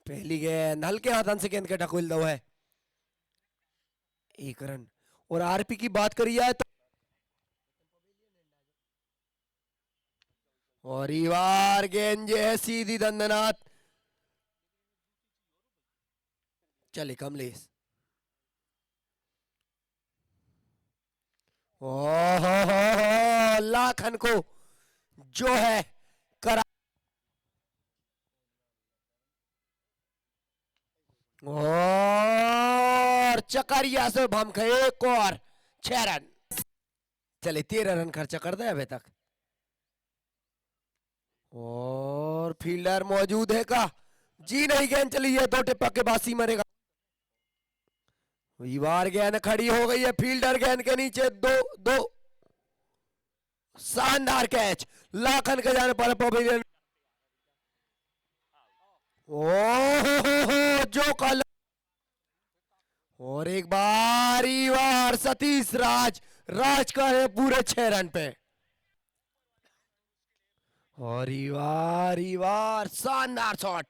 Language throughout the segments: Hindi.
पहली गेंद हल्के हाथन से गेंद के ढकेल दो है, 1 रन। और आरपी की बात करी जाए तो और बार गेंद जो है सीधी दंदनाथ चले कमलेश। लाखन को जो है करा और चकरिया से भमक एक और 6 रन। चले 13 रन खर्चा कर दे अभी तक। और फील्डर मौजूद है का जी नहीं, गेंद चली है 2 टिप्पा के बासी मरेगा। बार गेंद खड़ी हो गई है, फील्डर गेंद के नीचे 2 शानदार कैच लाखन के जाने पर पवेलियन। ओह जो कल और एक बार सतीश राज का है पूरे 6 रन पे। और वार शानदार शॉट,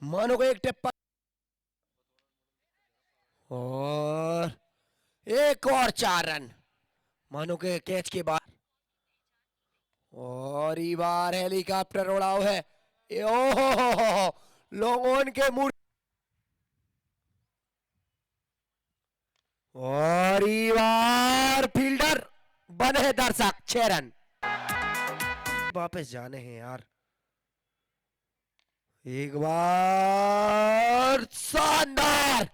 मानो को एक टिप्पा और एक और 4 रन मानो के कैच के बाद। और बार हेलीकॉप्टर उड़ाओ है, ओहो लोगों के मूड। और बार फील्डर बने दर्शक 6 रन। वापस जाने हैं यार, एक बार शानदार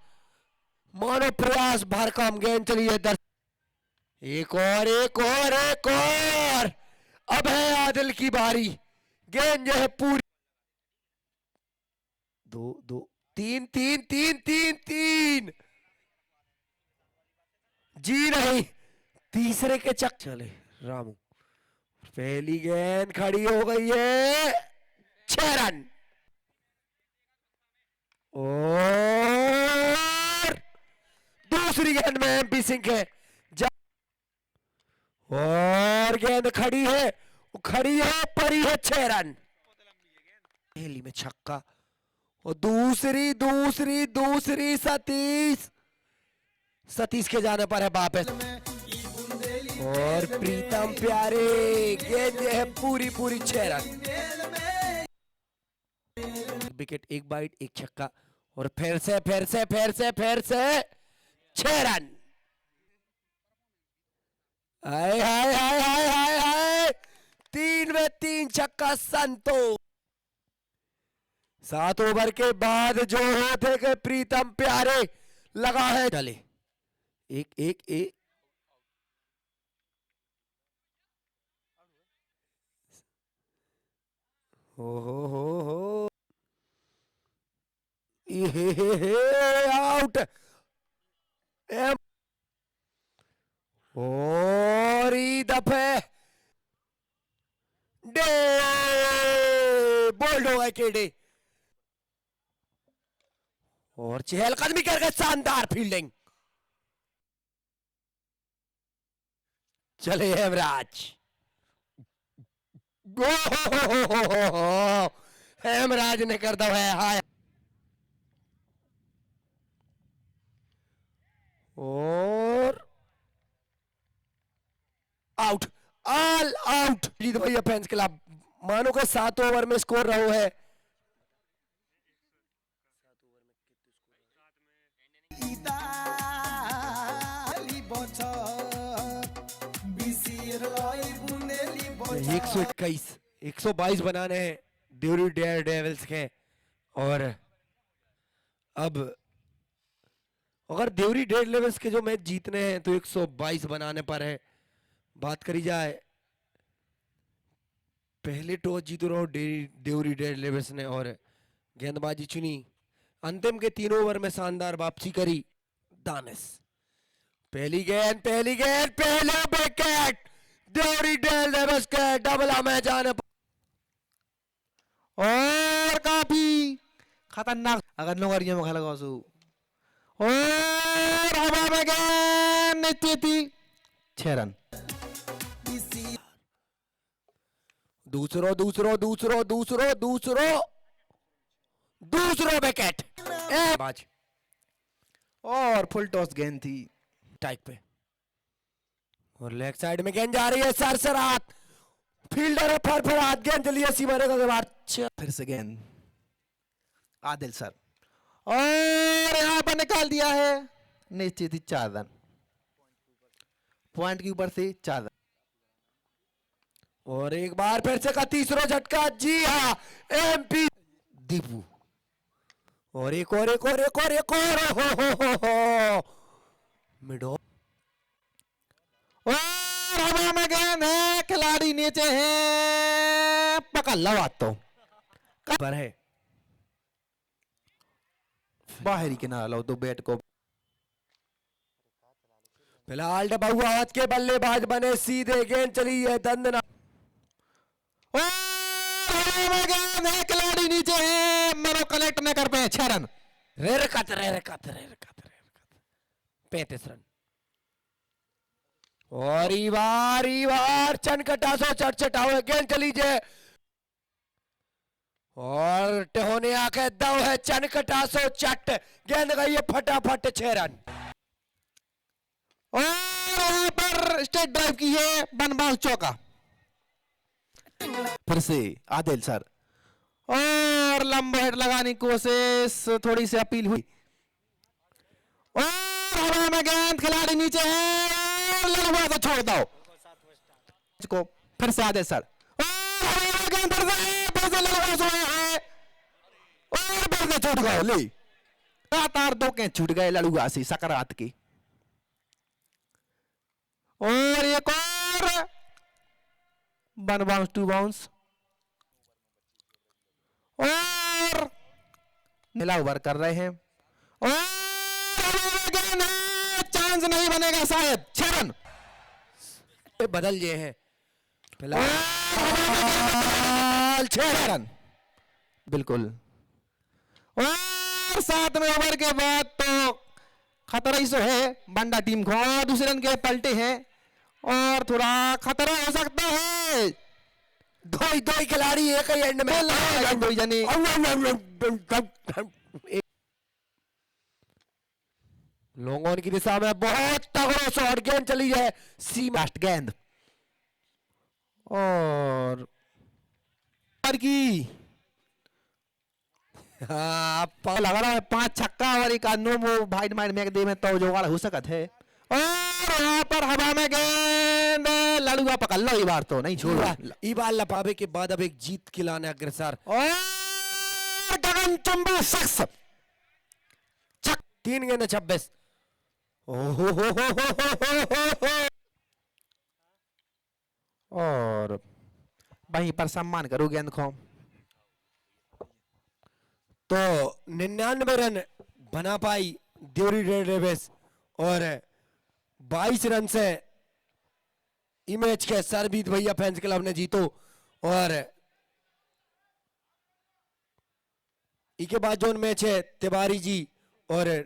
मानो प्रयास भरकम गेंद चली है दर्शक। एक और अब है आदिल की बारी, गेंद जो है पूरी 2 3 जी नहीं, तीसरे के चक चले रामू। पहली गेंद खड़ी हो गई है 6 रन। और दूसरी गेंद में एमपी सिंह है और गेंद खड़ी है परी है 6 रन। पहली में छक्का और दूसरी सतीश के जाने पर है वापस। और प्रीतम प्यारे गेंद है पूरी 6 रन। विकेट, 1 बाइट 1 छक्का और फिर से 6 रन। हाय 3 में 3 छक्का संतोष। 7 ओवर के बाद जो होते कि प्रीतम प्यारे लगा है चले एक हो आउट। और दफे डे बोल्ड हो गए केडे और चहलकदमी करके शानदार फील्डिंग। चले हेमराज, हेमराज ने कर दो है हाय। और आउट, ऑल आउट। जीत भैया फैंस क्लब मानो के 7 ओवर में स्कोर रहो है। एक 122 बनाने हैं देवरी डेयर डेविल्स के। और अब अगर देवरी डेयर डेविल्स के जो मैच जीतने हैं तो 122 बनाने पर है। बात करी जाए पहले टॉस जीतो रहो देवरी डेयर डेविल्स ने और गेंदबाजी चुनी, अंतिम के 3 ओवर में शानदार वापसी करी दानिश। पहली गेंद पहले विकेट देवरी डेयर डेविल्स के डबल में जाने पर। और काफी खतरनाक अगर नौकरियों में खलगा सु और हवा में गेंद नीचे 6 रन। दूसरा विकेट बाज और फुल टॉस गेंद थी। टाइप पे और लेग साइड में गेंद जा रही है सरसरात, फील्डर है फरफरात, गेंद चली है सीमा रेखा के बाहर। फिर से गेंद आदिल सर और यहां पर निकाल दिया है, निश्चित ही 4 रन, पॉइंट के ऊपर से 4 रन। और एक बार फिर से का तीसरा झटका, जी हाँ एमपी दीपू, और एक और एक और एक और एक और हो मिडो और हवा में गेंद है, खिलाड़ी नीचे है, पकड़ लो बात तो पर है बाहरी किनारा लो तो बैट को। फिलहाल डबाऊ हाथ के बल्लेबाज बने सीधे, गेंद चली है दंदना और हवा में गेंद है, खिलाड़ी नीचे है, मरो कनेक्ट न कर पाए, 6 रन। रेर कत 35 रन। और ई बार चनकटासो चटचटा हुए गेंद चली जे और टहोने आके दव है चनकटासो चट, गेंद गई है फटाफट 6 रन। और यहाँ पर स्टेट ड्राइव की है, बनबाल चौका। फिर से आदिल सर और लंबा हिट लगाने की कोशिश, थोड़ी सी अपील हुई और हवा में गेंद, खिलाड़ी नीचे है, लड़वा तो छोड़ दो को। फिर से आदिल सर और हवा में गेंद, फिर से लड़वा सोया है और फिर से छूट गए, ले लगातार 2 कैच छूट गए लड़ुआ से सकरात की। और एक और 1 बाउंस 2 बाउंस और मिला ओवर कर रहे हैं और चांस नहीं बनेगा शायद, 6 रन बदल गए हैं फिलहाल 6 रन बिल्कुल। और 7वें ओवर के बाद तो खतरा ही सो है बंडा टीम को, और दूसरे रन के पलटे हैं और थोड़ा खतरा हो सकता है। दो ही खिलाड़ी एक ही एंड में लोगों की दिशा में बहुत तगड़ा शॉट, गेंद चली है सीमा गेंद और की हाँ लग रहा है 5 छक्का और एक नो वो भाई माइंड में दे में तो जुगाड़ हो सकत है। और यहाँ पर हवा में गेंद, लड़ुआ पकड़ लो, ये बार तो नहीं छोड़ा। ई बार लपावे के बाद अब एक जीत के लाने अग्रसर और गगनचुंबी शख्स 3 गेंद 26। और वहीं पर सम्मान करो गेंद को। तो 99 रन बना पाई देवरी डेविस और 22 रन से इमेज के सरबीत भैया फैंस क्लब ने जीतो। और इसके बाद जो मैच है तिवारी जी और